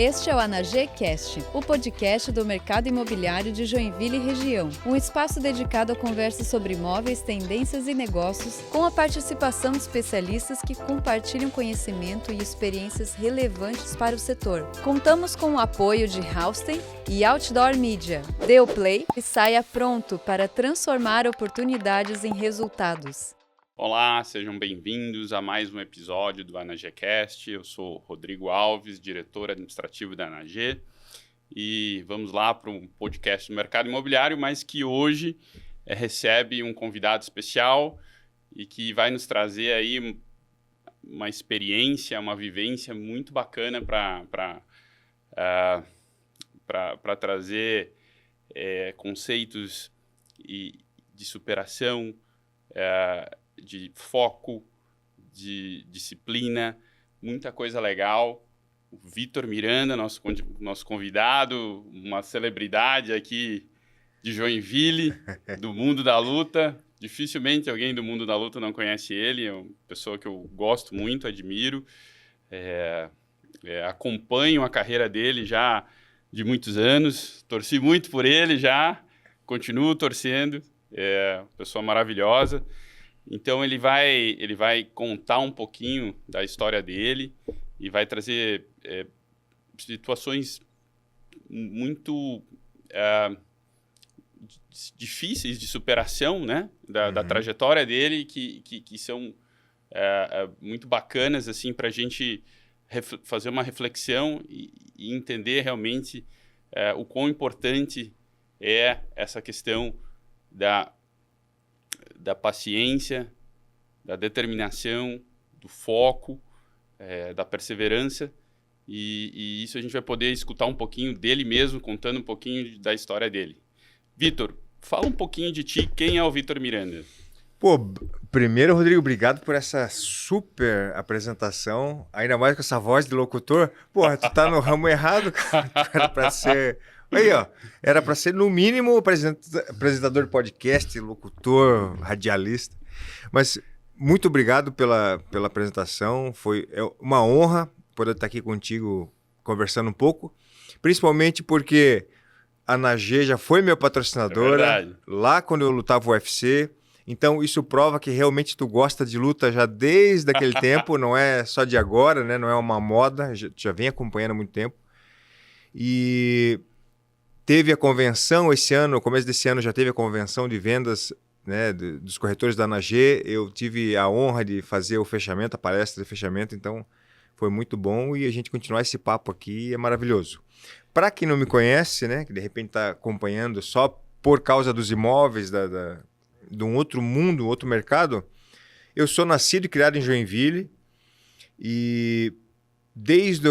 Este é o AnaGcast, o podcast do mercado imobiliário de Joinville e região. Um espaço dedicado a conversas sobre imóveis, tendências e negócios, com a participação de especialistas que compartilham conhecimento e experiências relevantes para o setor. Contamos com o apoio de Hausten e Outdoor Media. Dê o play e saia pronto para transformar oportunidades em resultados. Olá, sejam bem-vindos a mais um episódio do AnaGcast. Eu sou Rodrigo Alves, diretor administrativo da AnaG, e vamos lá para um podcast do mercado imobiliário, mas que hoje recebe um convidado especial e que vai nos trazer aí uma experiência, uma vivência muito bacana para trazer conceitos de superação, de foco, de disciplina, muita coisa legal. O Vitor Miranda, nosso convidado, uma celebridade aqui de Joinville, do mundo da luta. Dificilmente alguém do mundo da luta não conhece ele, é uma pessoa que eu gosto muito, admiro. Acompanho a carreira dele já de muitos anos, torci muito por ele já, continuo torcendo, é uma pessoa maravilhosa. Então, ele vai contar um pouquinho da história dele e vai trazer situações muito difíceis de superação, né? Da trajetória dele, que são muito bacanas assim, para a gente fazer uma reflexão e entender realmente o quão importante é essa questão da paciência, da determinação, do foco, da perseverança, e isso a gente vai poder escutar um pouquinho dele mesmo, contando um pouquinho da história dele. Vitor, fala um pouquinho de ti, quem é o Vitor Miranda? Pô, primeiro, Rodrigo, obrigado por essa super apresentação, ainda mais com essa voz de locutor. Porra, tu tá no ramo errado, cara, era pra ser... Aí, ó, era para ser, no mínimo, apresentador de podcast, locutor, radialista. Mas muito obrigado pela apresentação. Foi uma honra poder estar aqui contigo conversando um pouco. Principalmente porque a AnaG já foi minha patrocinadora lá quando eu lutava o UFC. Então, isso prova que realmente tu gosta de luta já desde aquele tempo. Não é só de agora, né? Não é uma moda. Já vem acompanhando há muito tempo. E... teve a convenção esse ano, no começo desse ano já teve a convenção de vendas, né, dos corretores da AnaG. Eu tive a honra de fazer o fechamento, a palestra de fechamento, então foi muito bom e a gente continuar esse papo aqui é maravilhoso. Para quem não me conhece, né, que de repente está acompanhando só por causa dos imóveis, de um outro mundo, outro mercado, eu sou nascido e criado em Joinville e desde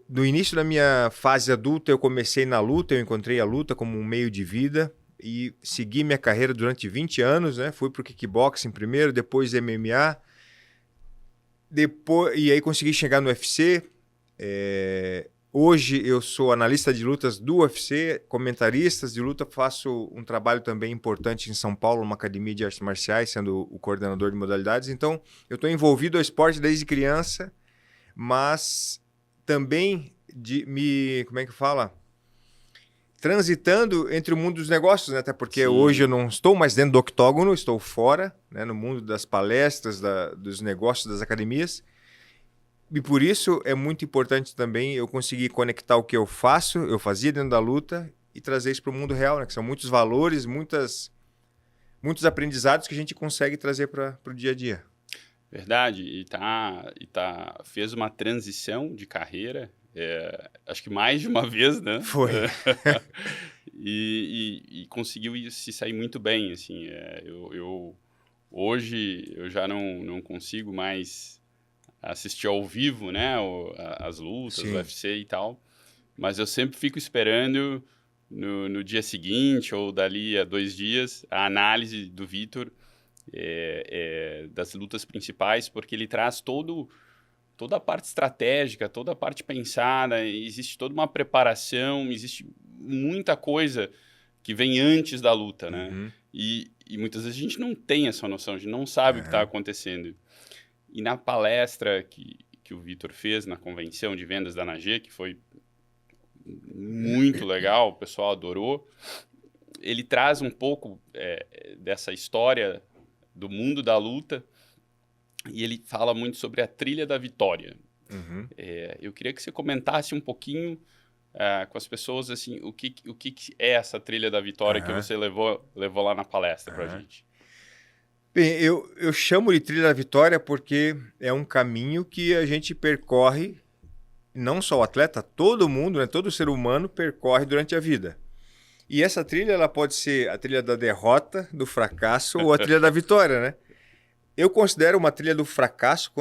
do início da minha fase adulta, eu comecei na luta, eu encontrei a luta como um meio de vida e segui minha carreira durante 20 anos, né? Fui para o kickboxing primeiro, depois MMA, e aí consegui chegar no UFC. Hoje eu sou analista de lutas do UFC, comentaristas de luta, faço um trabalho também importante em São Paulo, uma academia de artes marciais, sendo o coordenador de modalidades. Então, eu estou envolvido ao esporte desde criança, mas... também como é que fala? Transitando entre o mundo dos negócios, né? Até porque hoje eu não estou mais dentro do octógono, estou fora, né? No mundo das palestras, dos negócios, das academias. E por isso é muito importante também eu conseguir conectar o que eu faço, eu fazia dentro da luta, e trazer isso para o mundo real, né? Que são muitos valores, muitos aprendizados que a gente consegue trazer para o dia a dia. Verdade, fez uma transição de carreira, acho que mais de uma vez, né? Foi. E conseguiu se sair muito bem, assim. Hoje eu já não consigo mais assistir ao vivo, né? As lutas, o UFC e tal, mas eu sempre fico esperando no dia seguinte ou dali a 2 dias a análise do Vitor, das lutas principais, porque ele traz toda a parte estratégica, toda a parte pensada, existe toda uma preparação, existe muita coisa que vem antes da luta, né? E muitas vezes a gente não tem essa noção, a gente não sabe o que está acontecendo. E na palestra que que o Vitor fez na convenção de vendas da ANAG, que foi muito legal, o pessoal adorou. Ele traz um pouco dessa história do mundo da luta e ele fala muito sobre a trilha da vitória. Eu queria que você comentasse um pouquinho com as pessoas assim, o que é essa trilha da vitória que você levou lá na palestra para a gente. Bem, eu chamo de trilha da vitória porque é um caminho que a gente percorre, não só o atleta, todo mundo, né, todo ser humano percorre durante a vida. E essa trilha, ela pode ser a trilha da derrota, do fracasso ou a trilha da vitória, né? Eu considero uma trilha do fracasso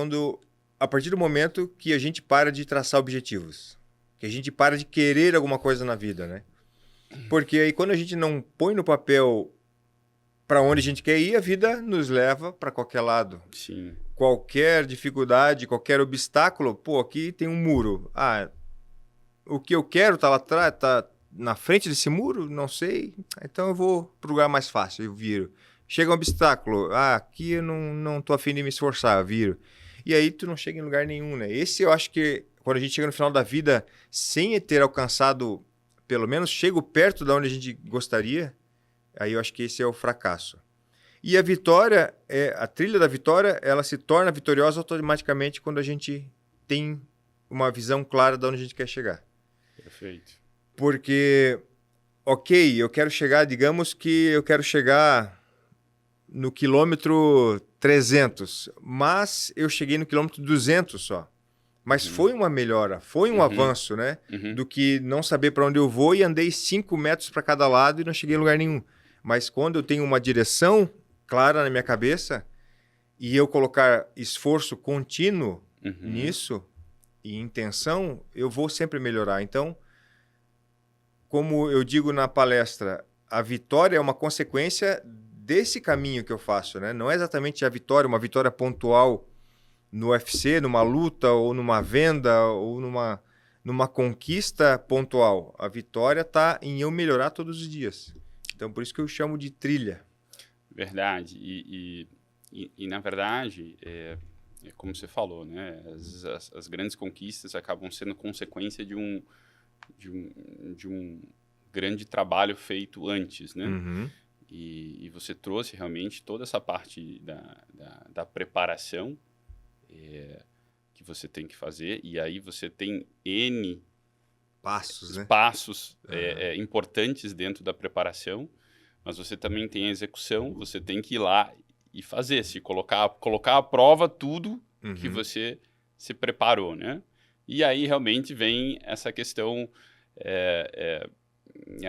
a partir do momento que a gente para de traçar objetivos, que a gente para de querer alguma coisa na vida, né? Porque aí quando a gente não põe no papel para onde a gente quer ir, a vida nos leva para qualquer lado. Sim. Qualquer dificuldade, qualquer obstáculo, pô, aqui tem um muro. O que eu quero tá lá atrás, tá na frente desse muro? Não sei. Então eu vou pro lugar mais fácil, eu viro. Chega um obstáculo. Aqui eu não tô a fim de me esforçar, eu viro. E aí tu não chega em lugar nenhum, né? Esse eu acho que quando a gente chega no final da vida sem ter alcançado, pelo menos chego perto de onde a gente gostaria, aí eu acho que esse é o fracasso. E a vitória, a trilha da vitória, ela se torna vitoriosa automaticamente quando a gente tem uma visão clara de onde a gente quer chegar. Perfeito. Porque, eu quero chegar, digamos que eu quero chegar no quilômetro 300, mas eu cheguei no quilômetro 200 só. Mas foi uma melhora, foi um avanço, né? Do que não saber para onde eu vou e andei 5 metros para cada lado e não cheguei em lugar nenhum. Mas quando eu tenho uma direção clara na minha cabeça e eu colocar esforço contínuo nisso e intenção, eu vou sempre melhorar. Então, como eu digo na palestra, a vitória é uma consequência desse caminho que eu faço, né? Não é exatamente a vitória, uma vitória pontual no UFC, numa luta ou numa venda ou numa conquista pontual. A vitória está em eu melhorar todos os dias. Então, por isso que eu chamo de trilha. Verdade. E na verdade, como você falou, né? As grandes conquistas acabam sendo consequência de um grande trabalho feito antes, né? E você trouxe realmente toda essa parte da preparação que você tem que fazer, e aí você tem N passos, né? Importantes dentro da preparação, mas você também tem a execução, você tem que ir lá e fazer, colocar à prova tudo que você se preparou, né? E aí realmente vem essa questão,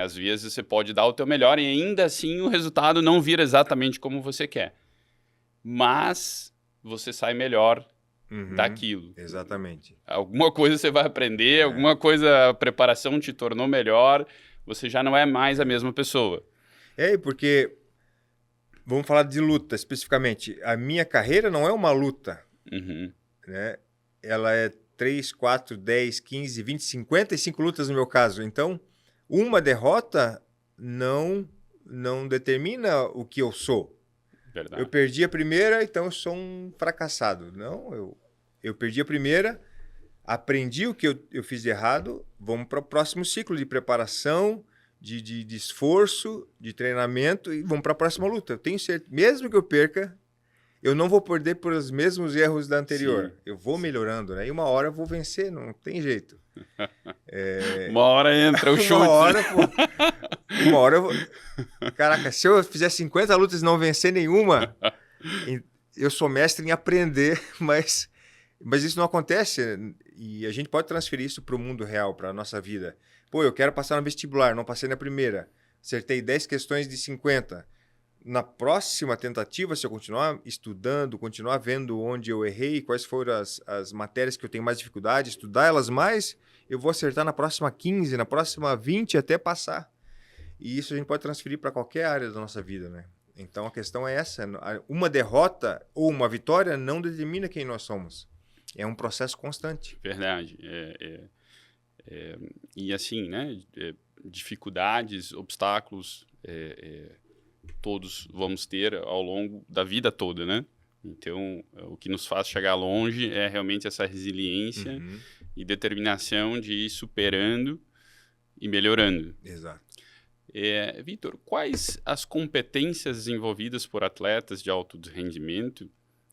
às vezes você pode dar o teu melhor e ainda assim o resultado não vira exatamente como você quer, mas você sai melhor daquilo. Exatamente. Alguma coisa você vai aprender, alguma coisa, a preparação te tornou melhor, você já não é mais a mesma pessoa. Porque, vamos falar de luta especificamente, a minha carreira não é uma luta, né? Ela é 3, 4, 10, 15, 20, 55 lutas no meu caso. Então, uma derrota não determina o que eu sou. Verdade. Eu perdi a primeira, então eu sou um fracassado. Não, eu perdi a primeira, aprendi o que eu fiz de errado, vamos para o próximo ciclo de preparação, de esforço, de treinamento e vamos para a próxima luta. Eu tenho certeza, mesmo que eu perca, eu não vou perder por os mesmos erros da anterior. Sim. Eu vou melhorando, né? E uma hora eu vou vencer, não tem jeito. Uma hora entra o chute. Uma hora eu vou... Caraca, se eu fizer 50 lutas e não vencer nenhuma, eu sou mestre em aprender, mas isso não acontece. E a gente pode transferir isso para o mundo real, para a nossa vida. Pô, eu quero passar no vestibular, não passei na primeira. Acertei 10 questões de 50. Na próxima tentativa, se eu continuar estudando, continuar vendo onde eu errei, quais foram as matérias que eu tenho mais dificuldade, estudar elas mais, eu vou acertar na próxima 15, na próxima 20 até passar. E isso a gente pode transferir para qualquer área da nossa vida, né? Então a questão é essa. Uma derrota ou uma vitória não determina quem nós somos. É um processo constante. Verdade. E assim, né? Dificuldades, obstáculos... todos vamos ter ao longo da vida toda, né? Então, o que nos faz chegar longe é realmente essa resiliência e determinação de ir superando e melhorando. Exato. Vitor, quais as competências desenvolvidas por atletas de alto rendimento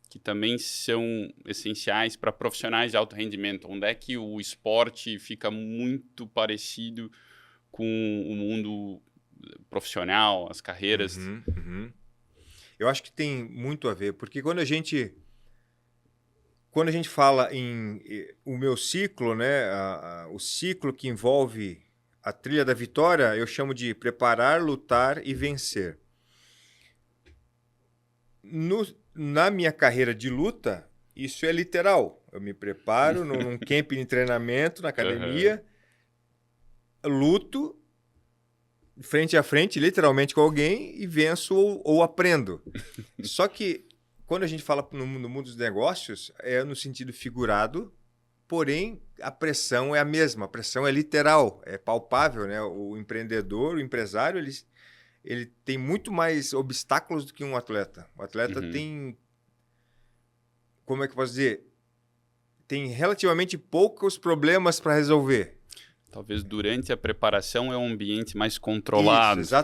que também são essenciais para profissionais de alto rendimento? Onde é que o esporte fica muito parecido com o mundo profissional, as carreiras? Eu acho que tem muito a ver, porque quando a gente fala em o meu ciclo, né, o ciclo que envolve a trilha da vitória, eu chamo de preparar, lutar e vencer. Na minha carreira de luta, isso é literal. Eu me preparo num camping de treinamento, na academia, luto frente a frente, literalmente com alguém, e venço ou aprendo. Só que quando a gente fala no mundo dos negócios, é no sentido figurado, porém a pressão é a mesma, a pressão é literal, é palpável, né? O empreendedor, o empresário, ele tem muito mais obstáculos do que um atleta. O atleta tem, como é que eu posso dizer? Tem relativamente poucos problemas para resolver. Talvez durante a preparação é um ambiente mais controlado. Isso,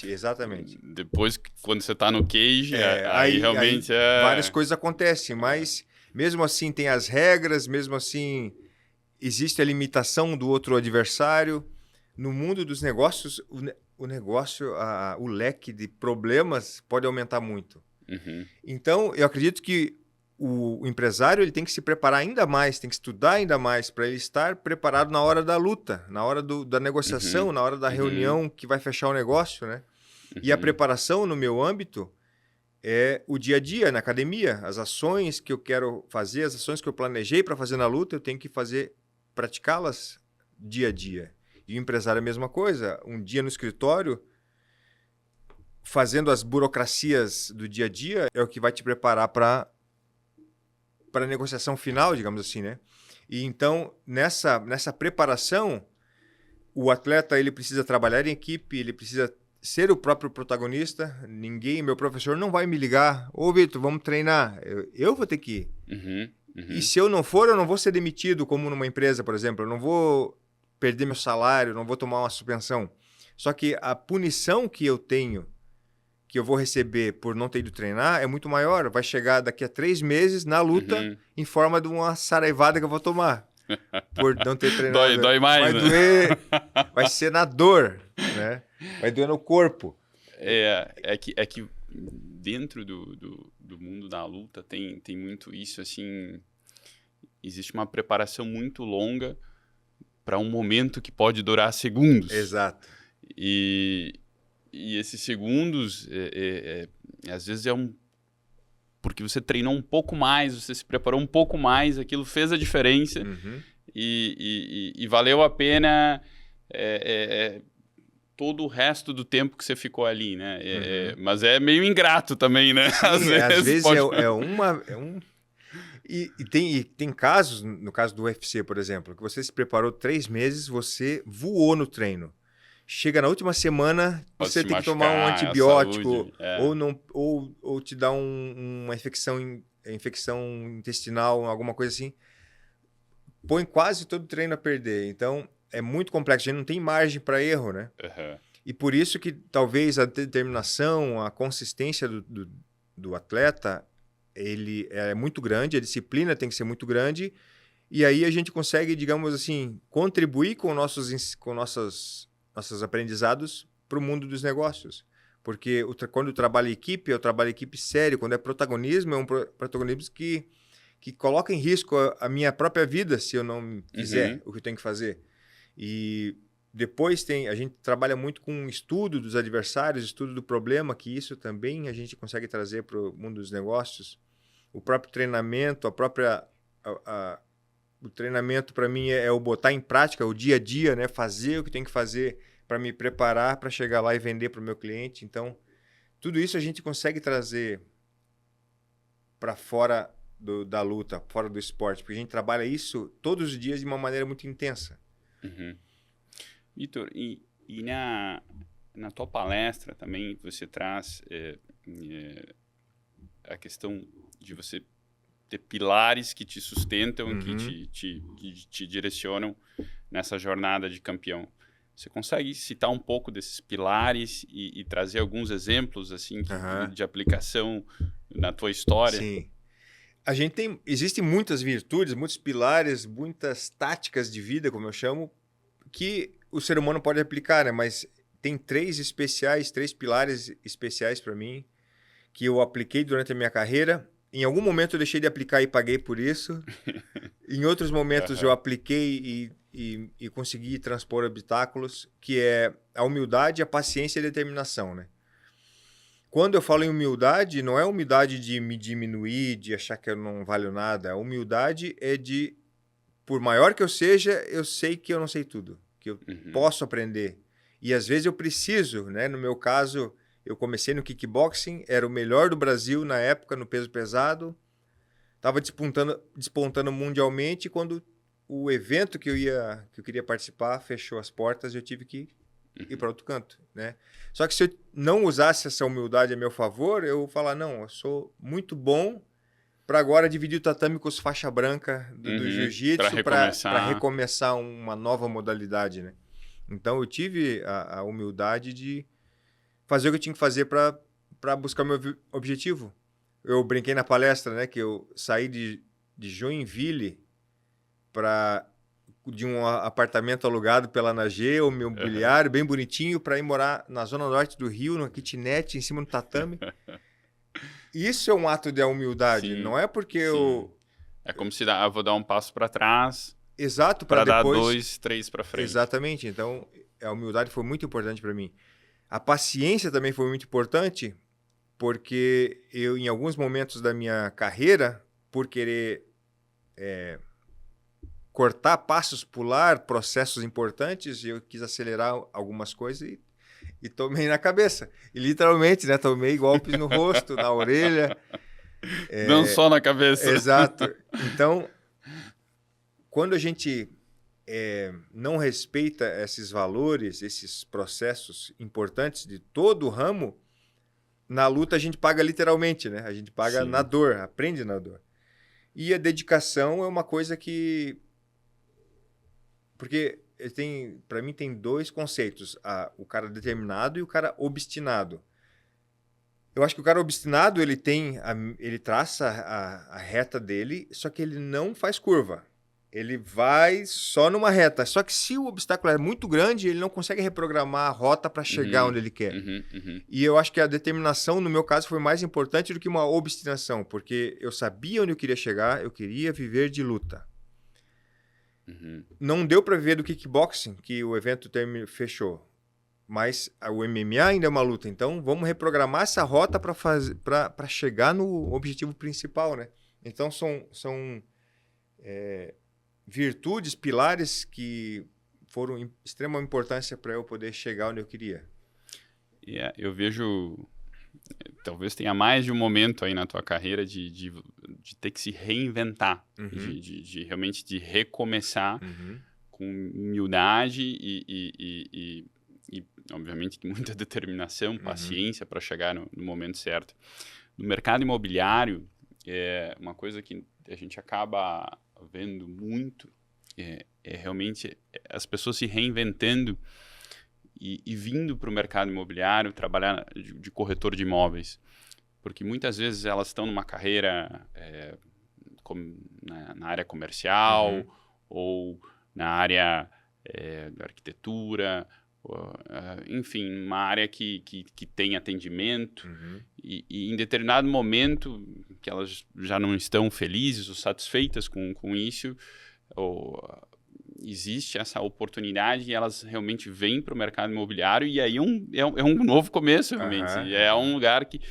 exatamente. Depois, quando você está no cage, aí realmente várias coisas acontecem, mas mesmo assim tem as regras, mesmo assim existe a limitação do outro adversário. No mundo dos negócios, o negócio, o leque de problemas pode aumentar muito. Então, eu acredito que o empresário ele tem que se preparar ainda mais, tem que estudar ainda mais para ele estar preparado na hora da luta, na hora da negociação, na hora da reunião que vai fechar o negócio, né? E a preparação no meu âmbito é o dia a dia, na academia. As ações que eu quero fazer, as ações que eu planejei para fazer na luta, eu tenho que praticá-las dia a dia. E o empresário é a mesma coisa. Um dia no escritório, fazendo as burocracias do dia a dia, é o que vai te preparar para a negociação final, digamos assim, né? E então, nessa preparação, o atleta ele precisa trabalhar em equipe, ele precisa ser o próprio protagonista. Meu professor não vai me ligar, ô Vitor, vamos treinar. Eu vou ter que ir. E se eu não for, eu não vou ser demitido, como numa empresa, por exemplo. Eu não vou perder meu salário, não vou tomar uma suspensão. Só que a punição que eu vou receber por não ter ido treinar é muito maior. Vai chegar daqui a 3 meses na luta em forma de uma saraivada que eu vou tomar por não ter treinado. Dói mais, vai doer, vai ser na dor, né? Vai doer no corpo. É que dentro do mundo da luta tem muito isso, assim, existe uma preparação muito longa para um momento que pode durar segundos. Exato. E esses segundos, às vezes porque você treinou um pouco mais, você se preparou um pouco mais, aquilo fez a diferença e valeu a pena todo o resto do tempo que você ficou ali, né? Mas é meio ingrato também, né? Sim, às vezes E tem casos, no caso do UFC, por exemplo, que você se preparou 3 meses, você voou no treino. Chega na última semana, você tem que tomar um antibiótico ou te dá uma infecção intestinal, alguma coisa assim. Põe quase todo o treino a perder. Então, é muito complexo. A gente não tem margem para erro, né? E por isso que talvez a determinação, a consistência do atleta, ele é muito grande, a disciplina tem que ser muito grande. E aí a gente consegue, digamos assim, contribuir com nossos aprendizados para o mundo dos negócios. Porque quando eu trabalho em equipe, eu trabalho em equipe sério. Quando é protagonismo, é um protagonismo que coloca em risco a minha própria vida se eu não fizer o que eu tenho que fazer. E depois a gente trabalha muito com estudo dos adversários, estudo do problema, que isso também a gente consegue trazer para o mundo dos negócios. O próprio treinamento, o treinamento para mim é o botar em prática o dia a dia, né? Fazer o que tem que fazer para me preparar para chegar lá e vender para o meu cliente. Então, tudo isso a gente consegue trazer para fora da luta, fora do esporte, porque a gente trabalha isso todos os dias de uma maneira muito intensa. Vitor, e na tua palestra também você traz a questão de você ter pilares que te sustentam, Uhum. que te direcionam nessa jornada de campeão. Você consegue citar um pouco desses pilares e trazer alguns exemplos assim de aplicação na tua história? Sim. Existem muitas virtudes, muitos pilares, muitas táticas de vida, como eu chamo, que o ser humano pode aplicar, né? Mas tem três pilares especiais para mim, que eu apliquei durante a minha carreira. Em algum momento eu deixei de aplicar e paguei por isso. Em outros momentos eu apliquei e consegui transpor obstáculos, que é a humildade, a paciência e a determinação, né? Quando eu falo em humildade, não é humildade de me diminuir, de achar que eu não valho nada. A humildade é de, por maior que eu seja, eu sei que eu não sei tudo, que eu posso aprender. E às vezes eu preciso, né? No meu caso, eu comecei no kickboxing, era o melhor do Brasil na época, no peso pesado. Estava despontando mundialmente, quando o evento que eu queria participar fechou as portas, eu tive que ir para outro canto, né? Só que se eu não usasse essa humildade a meu favor, eu falar, não, eu sou muito bom para agora dividir o tatame com os faixa branca do jiu-jitsu para recomeçar uma nova modalidade, né? Então eu tive a humildade de fazer o que eu tinha que fazer para buscar meu objetivo. Eu brinquei na palestra, né, que eu saí de Joinville de um apartamento alugado pela Nagê, o meu mobiliário bem bonitinho, para ir morar na zona norte do Rio, numa kitnet, em cima do tatame. Isso é um ato de humildade, Sim, não é porque eu... É como se vou dar um passo para trás, exato, para depois dar 2, 3 para frente. Exatamente, então a humildade foi muito importante para mim. A paciência também foi muito importante, porque eu, em alguns momentos da minha carreira, por querer cortar passos, pular processos importantes, eu quis acelerar algumas coisas e tomei na cabeça. E literalmente, né? Tomei golpes no rosto, na orelha. Não só na cabeça. Exato. Então, quando a gente não respeita esses valores, esses processos importantes de todo o ramo, na luta a gente paga literalmente, né? A gente paga na dor, aprende na dor. E a dedicação é uma coisa que... Porque para mim tem dois conceitos, o cara determinado e o cara obstinado. Eu acho que o cara obstinado, ele traça a reta dele, só que ele não faz curva. Ele vai só numa reta. Só que se o obstáculo é muito grande, ele não consegue reprogramar a rota para chegar onde ele quer. E eu acho que a determinação, no meu caso, foi mais importante do que uma obstinação, porque eu sabia onde eu queria chegar, eu queria viver de luta. Não deu para viver do kickboxing, que o evento fechou. Mas o MMA ainda é uma luta. Então, vamos reprogramar essa rota para chegar no objetivo principal, né? Então, são virtudes, pilares que foram de extrema importância para eu poder chegar onde eu queria. Eu vejo... Talvez tenha mais de um momento aí na tua carreira de ter que se reinventar, de realmente de recomeçar com humildade e obviamente muita determinação, paciência para chegar no momento certo. No mercado imobiliário, uma coisa que a gente acaba vendo muito é realmente as pessoas se reinventando e vindo para o mercado imobiliário trabalhar de corretor de imóveis. Porque muitas vezes elas estão numa carreira na área comercial ou na área da arquitetura, enfim, uma área que tem atendimento e em determinado momento que elas já não estão felizes ou satisfeitas com isso, existe essa oportunidade e elas realmente vêm para o mercado imobiliário e aí é um novo começo, realmente. É um lugar que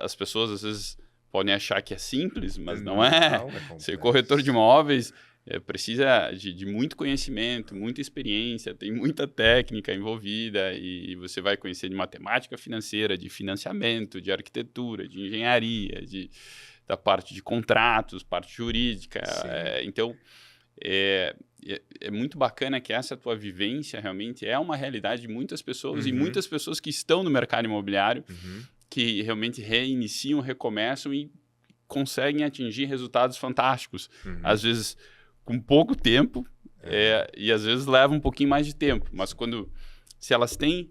as pessoas às vezes podem achar que é simples, mas não é. Ser corretor de imóveis precisa de muito conhecimento, muita experiência, tem muita técnica envolvida e você vai conhecer de matemática financeira, de financiamento, de arquitetura, de engenharia, da parte de contratos, parte jurídica. Então, é muito bacana que essa tua vivência realmente é uma realidade de muitas pessoas e muitas pessoas que estão no mercado imobiliário que realmente reiniciam, recomeçam e conseguem atingir resultados fantásticos. Às vezes com pouco tempo e às vezes leva um pouquinho mais de tempo. Mas se elas têm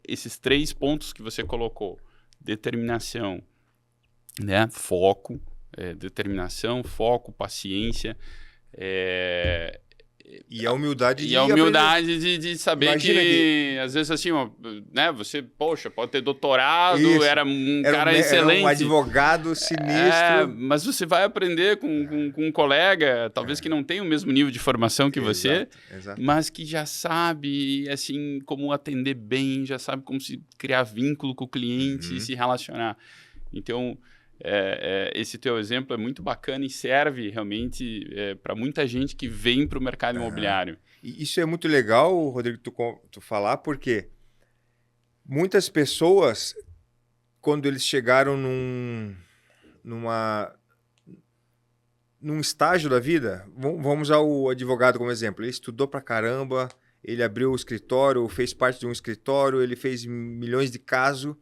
esses 3 pontos que você colocou, determinação, né? Foco, determinação, foco, paciência, e a humildade de saber que às vezes assim, ó, né, você, poxa, pode ter doutorado, era um cara excelente. Era um advogado sinistro. Mas você vai aprender com um colega, talvez que não tenha o mesmo nível de formação que você, exato. mas que já sabe, assim, como atender bem, já sabe como se criar vínculo com o cliente e se relacionar. Então, esse teu exemplo é muito bacana e serve realmente para muita gente que vem para o mercado imobiliário. E isso é muito legal, Rodrigo, tu falar, porque muitas pessoas, quando eles chegaram num estágio da vida, vamos usar o advogado como exemplo, ele estudou pra caramba, ele abriu o escritório, fez parte de um escritório, ele fez milhões de casos.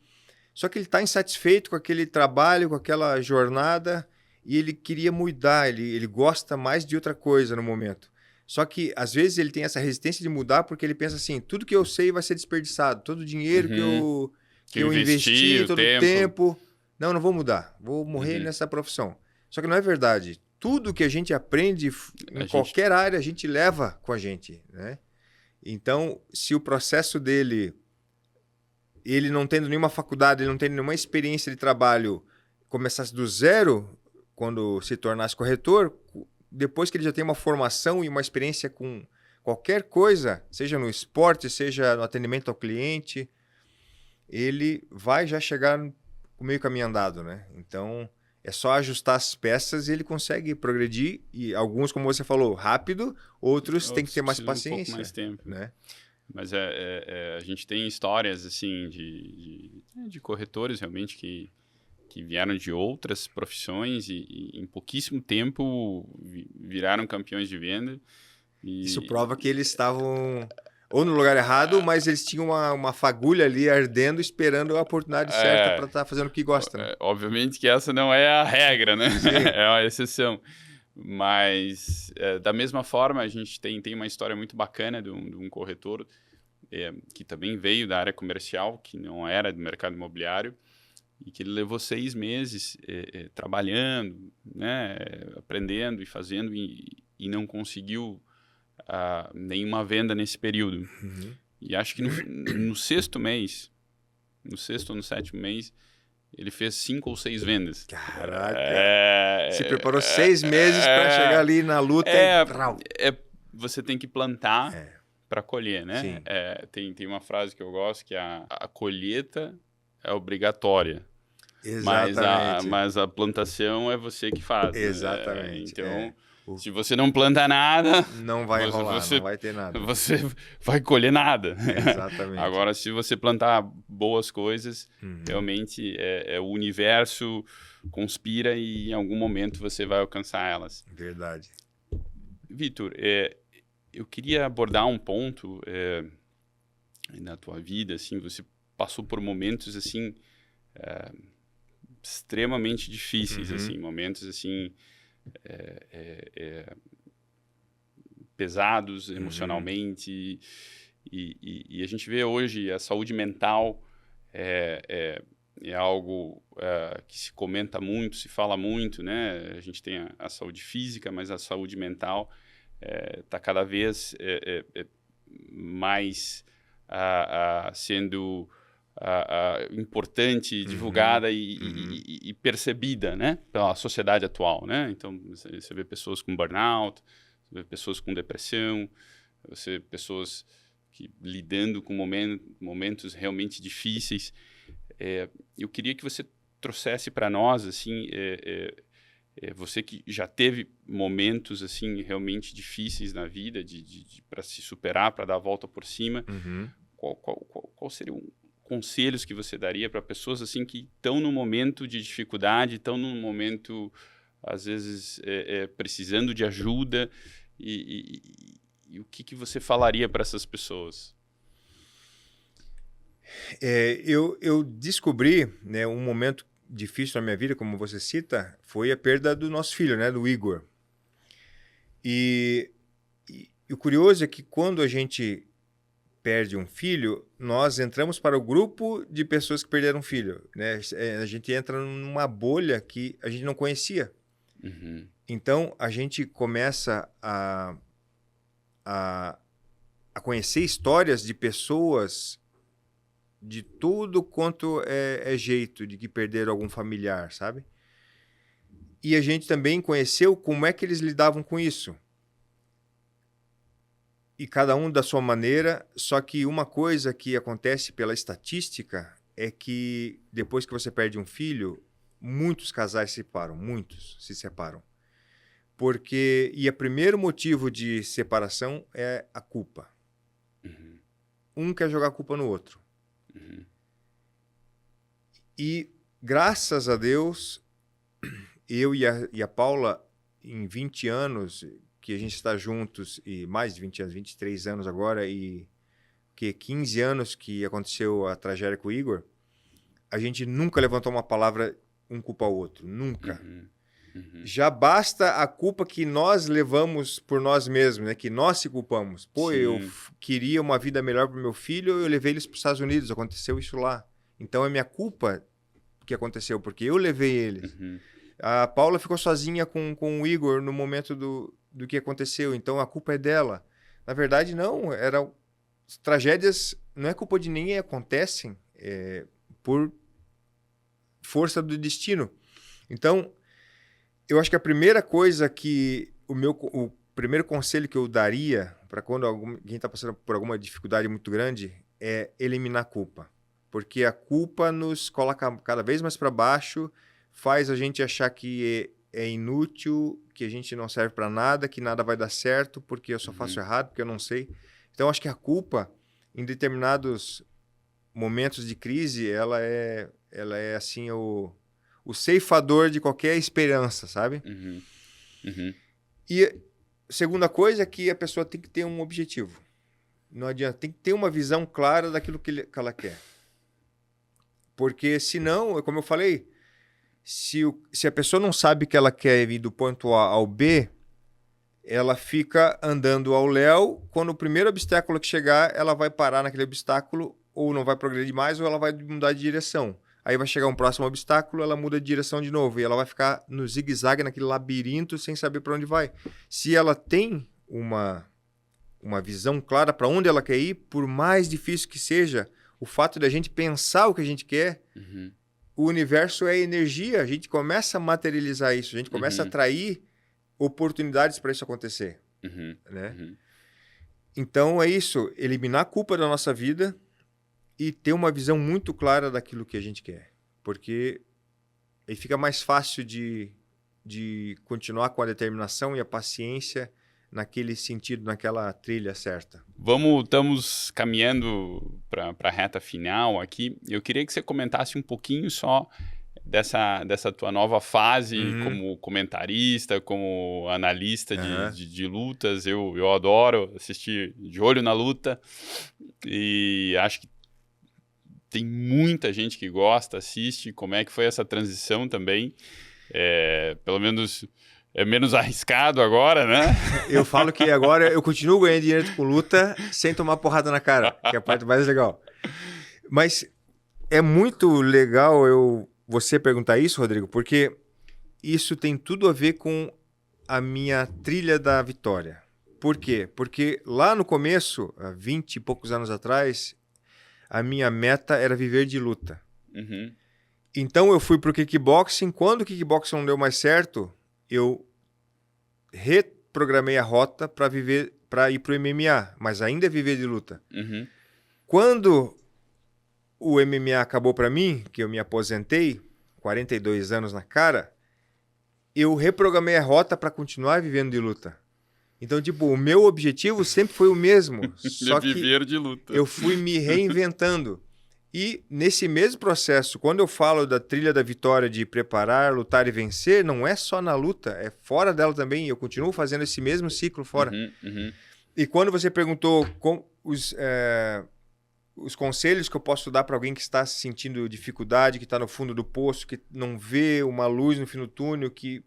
Só que ele está insatisfeito com aquele trabalho, com aquela jornada, e ele queria mudar, ele gosta mais de outra coisa no momento. Só que, às vezes, ele tem essa resistência de mudar porque ele pensa assim, tudo que eu sei vai ser desperdiçado, todo o dinheiro que eu investi, todo o tempo. Não vou mudar, vou morrer nessa profissão. Só que não é verdade. Tudo que a gente aprende em qualquer área, a gente leva com a gente, né? Então, se o processo dele... ele não tendo nenhuma faculdade, ele não tendo nenhuma experiência de trabalho, começasse do zero, quando se tornasse corretor, depois que ele já tem uma formação e uma experiência com qualquer coisa, seja no esporte, seja no atendimento ao cliente, ele vai já chegar com meio caminho andado, né? Então, é só ajustar as peças e ele consegue progredir, e alguns, como você falou, rápido, outros têm que ter mais paciência. Um pouco mais tempo. Né? Mas a gente tem histórias assim de corretores realmente que vieram de outras profissões e em pouquíssimo tempo viraram campeões de venda. Isso prova que eles estavam ou no lugar errado, mas eles tinham uma fagulha ali ardendo, esperando a oportunidade certa para estar fazendo o que gosta. Né? Obviamente que essa não é a regra, né? É uma exceção. Mas, da mesma forma, a gente tem uma história muito bacana de um corretor que também veio da área comercial, que não era do mercado imobiliário, e que ele levou 6 meses trabalhando, né, aprendendo e fazendo, e não conseguiu nenhuma venda nesse período. E acho que no 6º mês, no 6º ou no 7º mês, ele fez 5 ou 6 vendas. Caraca! Se preparou 6 meses para chegar ali na luta você tem que plantar para colher, né? Tem uma frase que eu gosto, que a colheita é obrigatória. Exatamente. Mas a plantação é você que faz. Exatamente. Então, se você não planta nada... Não vai rolar, não vai ter nada. Você vai colher nada. Exatamente. Agora, se você plantar boas coisas, realmente o universo conspira e em algum momento você vai alcançar elas. Verdade. Vitor, eu queria abordar um ponto na tua vida, assim, você passou por momentos, assim, extremamente difíceis, assim, momentos, assim, pesados emocionalmente, e a gente vê hoje a saúde mental é algo que se comenta muito, se fala muito, né? A gente tem a saúde física, mas a saúde mental está cada vez mais sendo importante, divulgada e percebida, né, pela sociedade atual, né? Então, você vê pessoas com burnout, você vê pessoas com depressão, você vê pessoas lidando com momentos realmente difíceis. Eu queria que você trouxesse para nós, assim, você que já teve momentos assim realmente difíceis na vida, para se superar, para dar a volta por cima, qual seriam conselhos que você daria para pessoas assim que estão num momento de dificuldade, estão num momento, às vezes, precisando de ajuda, e o que você falaria para essas pessoas? Eu descobri, né, um momento difícil na minha vida, como você cita, foi a perda do nosso filho, né? Do Igor. E o curioso é que quando a gente perde um filho, nós entramos para o grupo de pessoas que perderam um filho, né? A gente entra numa bolha que a gente não conhecia. Uhum. Então, a gente começa a conhecer histórias de pessoas de tudo quanto é jeito, de que perderam algum familiar, sabe? E a gente também conheceu como é que eles lidavam com isso. E cada um da sua maneira, só que uma coisa que acontece pela estatística é que depois que você perde um filho, muitos casais se separam, muitos se separam. E o primeiro motivo de separação é a culpa. Uhum. Um quer jogar a culpa no outro. Uhum. E, graças a Deus, eu e a Paula, em 20 anos que a gente está juntos, e mais de 20 anos, 23 anos agora, e 15 anos que aconteceu a tragédia com o Igor, a gente nunca levantou uma palavra um culpa ao outro, nunca. Uhum. Uhum. Já basta a culpa que nós levamos por nós mesmos, né? Que nós se culpamos. Pô, Sim. eu queria uma vida melhor para o meu filho, eu levei eles para os Estados Unidos, aconteceu isso lá. Então é minha culpa que aconteceu, porque eu levei eles. Uhum. A Paula ficou sozinha com o Igor no momento do que aconteceu, então a culpa é dela. Na verdade, não, tragédias, não é culpa de ninguém, acontecem por força do destino. Então, eu acho que a primeira coisa que o primeiro conselho que eu daria para quando alguém está passando por alguma dificuldade muito grande é eliminar a culpa. Porque a culpa nos coloca cada vez mais para baixo, faz a gente achar que é inútil, que a gente não serve para nada, que nada vai dar certo, porque eu só faço errado, porque eu não sei. Então, acho que a culpa, em determinados momentos de crise, ela é assim, o ceifador de qualquer esperança, sabe? Uhum. Uhum. E a segunda coisa é que a pessoa tem que ter um objetivo. Não adianta, tem que ter uma visão clara daquilo que ela quer. Porque senão, como eu falei, se a pessoa não sabe que ela quer ir do ponto A ao B, ela fica andando ao léu, quando o primeiro obstáculo que chegar, ela vai parar naquele obstáculo, ou não vai progredir mais, ou ela vai mudar de direção. Aí vai chegar um próximo obstáculo, ela muda de direção de novo, e ela vai ficar no zigue-zague, naquele labirinto, sem saber para onde vai. Se ela tem uma visão clara para onde ela quer ir, por mais difícil que seja, o fato de a gente pensar o que a gente quer, o universo é energia, a gente começa a materializar isso, a gente começa a atrair oportunidades para isso acontecer. Né? Então é isso, eliminar a culpa da nossa vida e ter uma visão muito clara daquilo que a gente quer. Porque aí fica mais fácil de continuar com a determinação e a paciência naquele sentido, naquela trilha certa. Estamos caminhando para a reta final aqui. Eu queria que você comentasse um pouquinho só dessa tua nova fase como comentarista, como analista de lutas. Eu adoro assistir De Olho na Luta e acho que tem muita gente que gosta, assiste. Como é que foi essa transição também? Pelo menos é menos arriscado agora, né? Eu falo que agora eu continuo ganhando dinheiro com luta sem tomar porrada na cara, que é a parte mais legal. Mas é muito legal você perguntar isso, Rodrigo, porque isso tem tudo a ver com a minha trilha da vitória. Por quê? Porque lá no começo, há 20 e poucos anos atrás, a minha meta era viver de luta. Então eu fui pro kickboxing. Quando o kickboxing não deu mais certo, eu reprogramei a rota para ir pro MMA, mas ainda viver de luta. Quando o MMA acabou para mim, que eu me aposentei, 42 anos na cara, eu reprogramei a rota para continuar vivendo de luta. Então, tipo, o meu objetivo sempre foi o mesmo, só que viver de luta. Eu fui me reinventando. E nesse mesmo processo, quando eu falo da trilha da vitória de preparar, lutar e vencer, não é só na luta, é fora dela também. Eu continuo fazendo esse mesmo ciclo fora. E quando você perguntou os conselhos que eu posso dar para alguém que está se sentindo dificuldade, que está no fundo do poço, que não vê uma luz no fim do túnel, que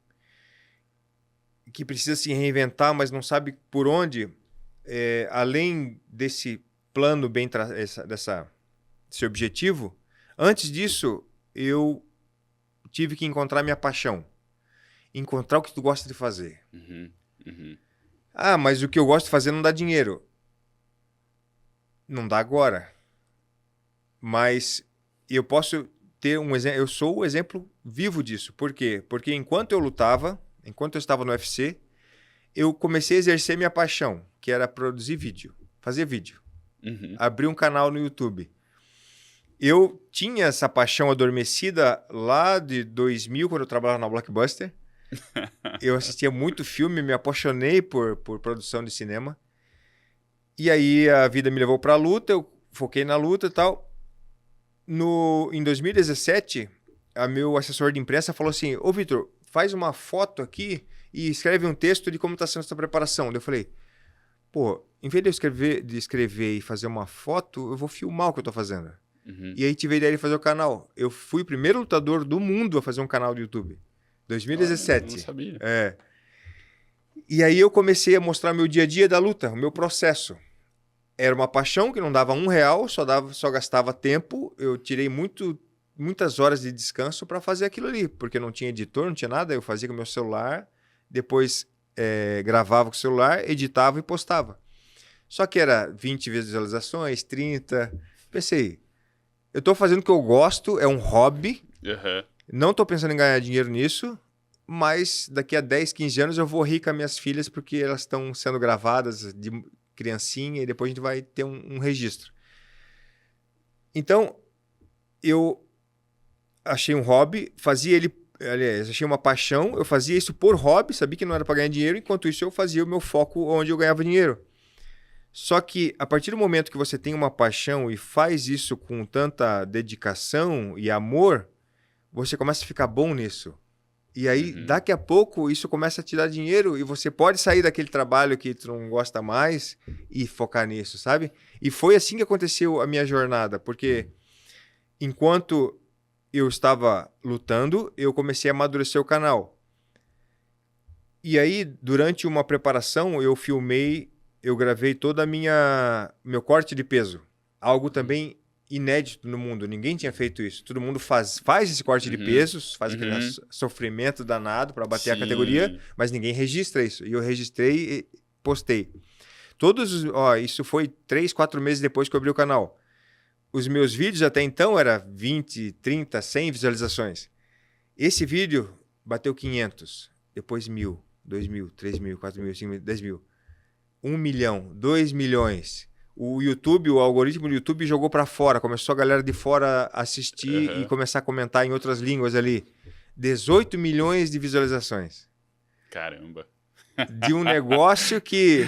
precisa se reinventar, mas não sabe por onde, além desse plano desse objetivo, antes disso, eu tive que encontrar minha paixão. Encontrar o que tu gosta de fazer. Ah, mas o que eu gosto de fazer não dá dinheiro. Não dá agora. Mas eu posso ter um exemplo. Eu sou o exemplo vivo disso. Por quê? Porque enquanto eu lutava, enquanto eu estava no UFC, eu comecei a exercer minha paixão, que era produzir vídeo, fazer vídeo. Abrir um canal no YouTube. Eu tinha essa paixão adormecida lá de 2000, quando eu trabalhava na Blockbuster. Eu assistia muito filme, me apaixonei por produção de cinema. E aí a vida me levou para a luta, eu foquei na luta e tal. Em 2017, meu assessor de imprensa falou assim, ô Vitor, faz uma foto aqui e escreve um texto de como está sendo a sua preparação. Eu falei, pô, em vez de escrever e fazer uma foto, eu vou filmar o que eu estou fazendo. E aí tive a ideia de fazer o canal. Eu fui o primeiro lutador do mundo a fazer um canal do YouTube. 2017. Eu não sabia. E aí eu comecei a mostrar meu dia a dia da luta, o meu processo. Era uma paixão que não dava R$1, só gastava tempo. Eu tirei muitas horas de descanso para fazer aquilo ali, porque não tinha editor, não tinha nada. Eu fazia com o meu celular, depois gravava com o celular, editava e postava. Só que era 20 visualizações, 30. Pensei, eu estou fazendo o que eu gosto, é um hobby. Não estou pensando em ganhar dinheiro nisso, mas daqui a 10, 15 anos eu vou rir com as minhas filhas porque elas estão sendo gravadas de criancinha e depois a gente vai ter um registro. Então, eu achei um hobby, achei uma paixão, eu fazia isso por hobby, sabia que não era para ganhar dinheiro, enquanto isso eu fazia o meu foco onde eu ganhava dinheiro. Só que a partir do momento que você tem uma paixão e faz isso com tanta dedicação e amor, você começa a ficar bom nisso. E aí, daqui a pouco, isso começa a te dar dinheiro e você pode sair daquele trabalho que tu não gosta mais e focar nisso, sabe? E foi assim que aconteceu a minha jornada, porque enquanto eu estava lutando, eu comecei a amadurecer o canal. E aí, durante uma preparação, eu gravei toda meu corte de peso. Algo também inédito no mundo, ninguém tinha feito isso. Todo mundo faz esse corte de pesos, faz aquele sofrimento danado para bater a categoria, mas ninguém registra isso. E eu registrei e postei. Isso foi 3, 4 meses depois que eu abri o canal. Os meus vídeos até então eram 20, 30, 100 visualizações. Esse vídeo bateu 500, depois 1.000, 2.000, 3.000, 4.000, 5.000, 10.000, 1 milhão, 2 milhões. O algoritmo do YouTube jogou para fora, começou a galera de fora assistir e começar a comentar em outras línguas ali. 18 milhões de visualizações. Caramba! De um negócio que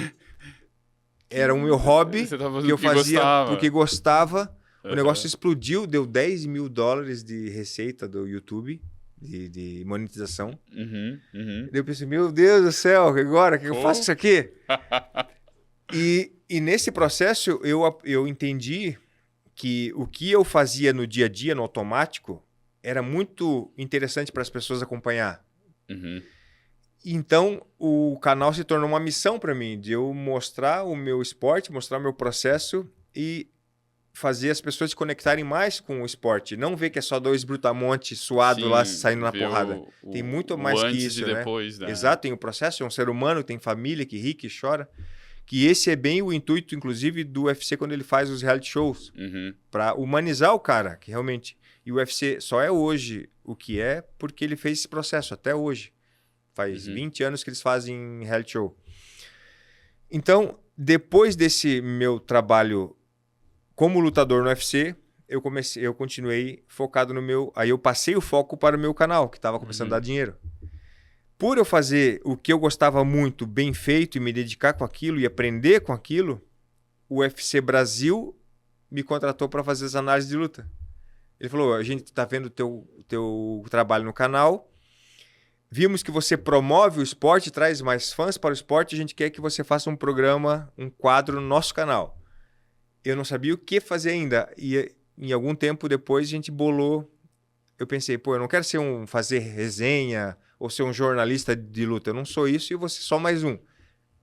era o meu hobby, que eu fazia porque gostava. O negócio explodiu, deu $10 mil de receita do YouTube, de monetização. Daí eu pensei, meu Deus do céu, agora que eu faço isso aqui? E nesse processo eu entendi que o que eu fazia no dia a dia, no automático, era muito interessante para as pessoas acompanhar. Então, o canal se tornou uma missão para mim, de eu mostrar o meu esporte, mostrar o meu processo e fazer as pessoas se conectarem mais com o esporte. Não ver que é só 2 brutamontes suados lá saindo na porrada. Tem muito mais que isso, né? Depois, né? Exato, tem o processo, é um ser humano, tem família que ri, que chora. Que esse é bem o intuito, inclusive, do UFC quando ele faz os reality shows. Para humanizar o cara, que realmente... E o UFC só é hoje o que é porque ele fez esse processo, até hoje. Faz 20 anos que eles fazem reality show. Então, depois desse meu trabalho como lutador no UFC, eu continuei focado no meu... Aí eu passei o foco para o meu canal, que estava começando a dar dinheiro. Por eu fazer o que eu gostava muito, bem feito, e me dedicar com aquilo e aprender com aquilo, o UFC Brasil me contratou para fazer as análises de luta. Ele falou, a gente está vendo o teu trabalho no canal, vimos que você promove o esporte, traz mais fãs para o esporte, a gente quer que você faça um programa, um quadro no nosso canal. eu não sabia o que fazer ainda. E em algum tempo depois a gente bolou. Eu pensei, pô, eu não quero fazer resenha ou ser um jornalista de luta. Eu não sou isso e eu vou ser só mais um.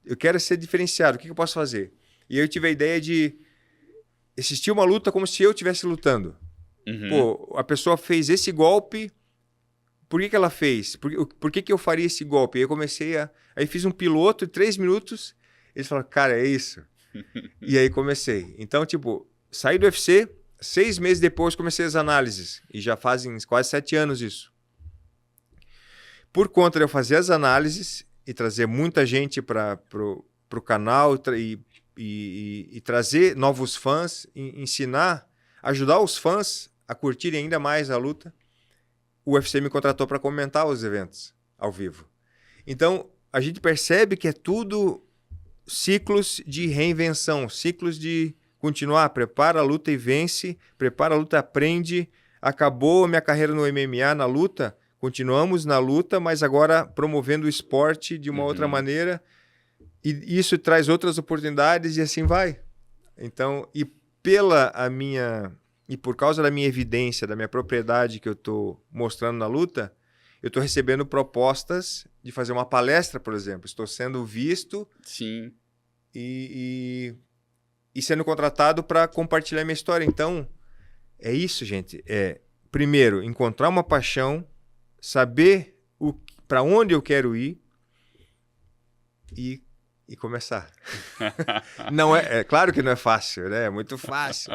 Eu quero ser diferenciado. O que eu posso fazer? E aí eu tive a ideia de assistir uma luta como se eu estivesse lutando. Pô, a pessoa fez esse golpe. Por que ela fez? Por que eu faria esse golpe? Aí eu comecei a... Aí fiz um piloto de 3 minutos. Eles falaram, cara, é isso. E aí comecei. Então, tipo, saí do UFC, 6 meses depois comecei as análises. E já fazem quase 7 anos isso. Por conta de eu fazer as análises e trazer muita gente para o canal e trazer novos fãs, ensinar, ajudar os fãs a curtirem ainda mais a luta, o UFC me contratou para comentar os eventos ao vivo. Então, a gente percebe que é tudo ciclos de reinvenção, ciclos de continuar, prepara a luta e vence, prepara a luta e aprende. Acabou a minha carreira no MMA, na luta, continuamos na luta, mas agora promovendo o esporte de uma outra maneira, e isso traz outras oportunidades e assim vai. Então, e por causa da minha evidência, da minha propriedade que eu estou mostrando na luta, eu estou recebendo propostas de fazer uma palestra, por exemplo. Estou sendo visto. Sim. E sendo contratado para compartilhar minha história. Então, é isso, gente. Primeiro, encontrar uma paixão, saber para onde eu quero ir e começar. Não é claro que não é fácil, né? É muito fácil.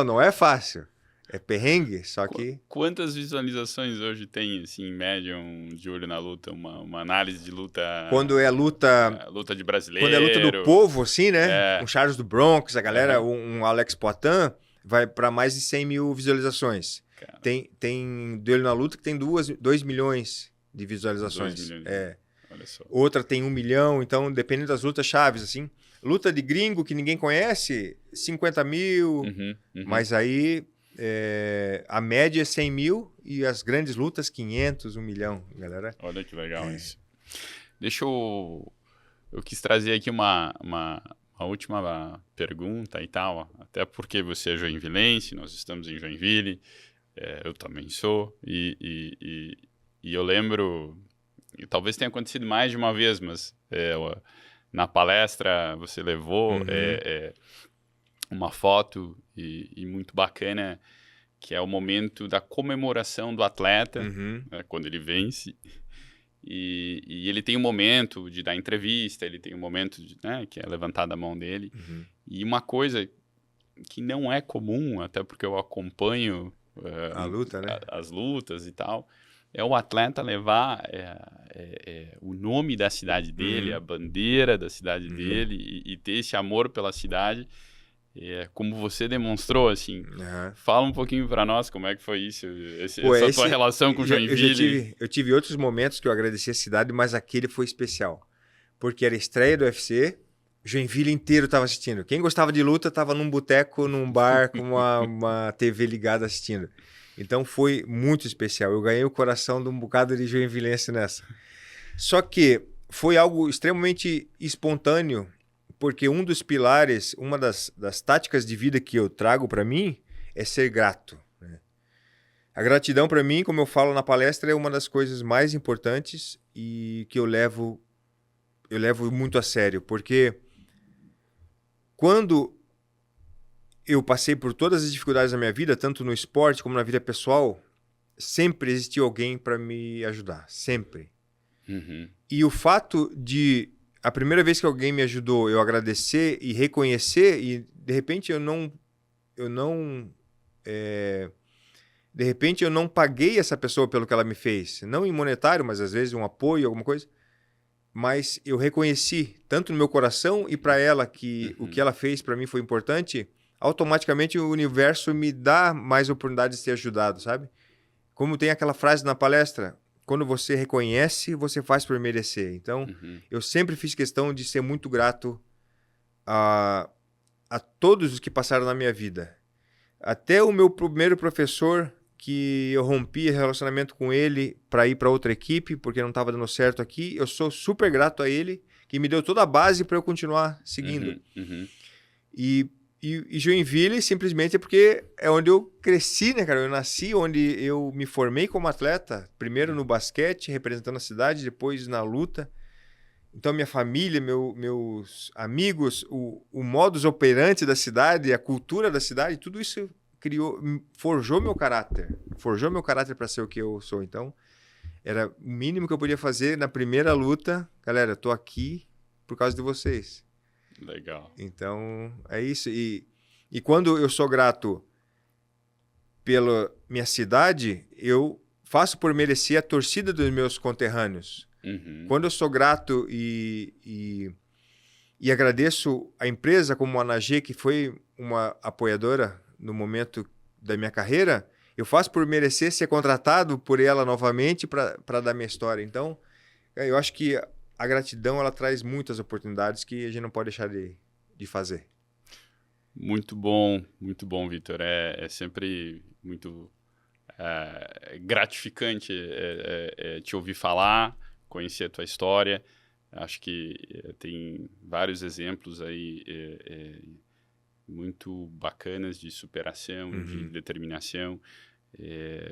Não é fácil. É perrengue, só que... Quantas visualizações hoje tem, assim, em média, de olho na luta, uma análise de luta... Quando é luta... luta de brasileiro... Quando é luta do povo, assim, né? Um Charles do Bronx, a galera, um Alex Poitin, vai para mais de 100 mil visualizações. Cara. Tem de olho na luta que tem 2 milhões de visualizações. 2 milhões. Olha só. Outra tem 1 milhão, então dependendo das lutas chaves, assim. Luta de gringo que ninguém conhece, 50 mil, mas aí... a média é 100 mil e as grandes lutas 500, 1 milhão, galera. Olha que legal isso. Deixa eu quis trazer aqui uma última pergunta e tal, até porque você é joinvilense, nós estamos em Joinville, eu também sou, e eu lembro, e talvez tenha acontecido mais de uma vez, mas na palestra você levou uma foto e muito bacana, que é o momento da comemoração do atleta, quando ele vence. E ele tem um momento de dar entrevista, ele tem um momento que é levantada a mão dele. E uma coisa que não é comum, até porque eu acompanho a luta, né? As lutas e tal, é o atleta levar o nome da cidade dele, a bandeira da cidade dele, e ter esse amor pela cidade. Como você demonstrou, assim, fala um pouquinho para nós como é que foi isso, essa tua relação com o Joinville. Eu tive outros momentos que eu agradeci a cidade, mas aquele foi especial, porque era a estreia do UFC, Joinville inteiro estava assistindo. Quem gostava de luta estava num boteco, num bar, com uma TV ligada assistindo. Então foi muito especial. Eu ganhei o coração de um bocado de joinvilense nessa. Só que foi algo extremamente espontâneo, porque um dos pilares, uma das táticas de vida que eu trago para mim é ser grato. Né? A gratidão para mim, como eu falo na palestra, é uma das coisas mais importantes e que eu levo muito a sério, porque quando eu passei por todas as dificuldades da minha vida, tanto no esporte como na vida pessoal, sempre existiu alguém para me ajudar, sempre. E o fato de a primeira vez que alguém me ajudou, eu agradecer e reconhecer, e de repente eu não paguei essa pessoa pelo que ela me fez, não em monetário, mas às vezes um apoio, alguma coisa, mas eu reconheci tanto no meu coração e para ela que o que ela fez para mim foi importante, automaticamente o universo me dá mais oportunidade de ser ajudado, sabe? Como tem aquela frase na palestra, quando você reconhece, você faz por merecer. Então, eu sempre fiz questão de ser muito grato a todos os que passaram na minha vida. Até o meu primeiro professor, que eu rompi relacionamento com ele para ir para outra equipe, porque não estava dando certo aqui. Eu sou super grato a ele, que me deu toda a base para eu continuar seguindo. E E Joinville simplesmente é porque é onde eu cresci, né, cara? Eu nasci, onde eu me formei como atleta, primeiro no basquete, representando a cidade, depois na luta. Então, minha família, meus amigos, o modus operandi da cidade, a cultura da cidade, tudo isso forjou meu caráter. Forjou meu caráter para ser o que eu sou. Então, era o mínimo que eu podia fazer na primeira luta. Galera, eu tô aqui por causa de vocês. Legal. Então, é isso. E quando eu sou grato pela minha cidade, eu faço por merecer a torcida dos meus conterrâneos. Uhum. Quando eu sou grato e agradeço a empresa como a ANAG, que foi uma apoiadora no momento da minha carreira, eu faço por merecer ser contratado por ela novamente para dar minha história. Então, eu acho que a gratidão ela traz muitas oportunidades que a gente não pode deixar de fazer. Muito bom, Vitor. É sempre muito gratificante te ouvir falar, conhecer a tua história. Acho que tem vários exemplos aí muito bacanas de superação, de determinação,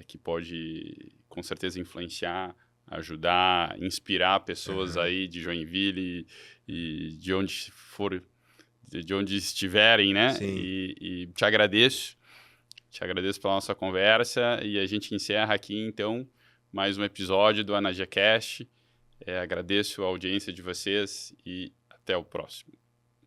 que pode, com certeza, influenciar, ajudar, inspirar pessoas aí de Joinville e de onde for, de onde estiverem, né? E te agradeço pela nossa conversa e a gente encerra aqui, então, mais um episódio do ANAGCast. Agradeço a audiência de vocês e até o próximo.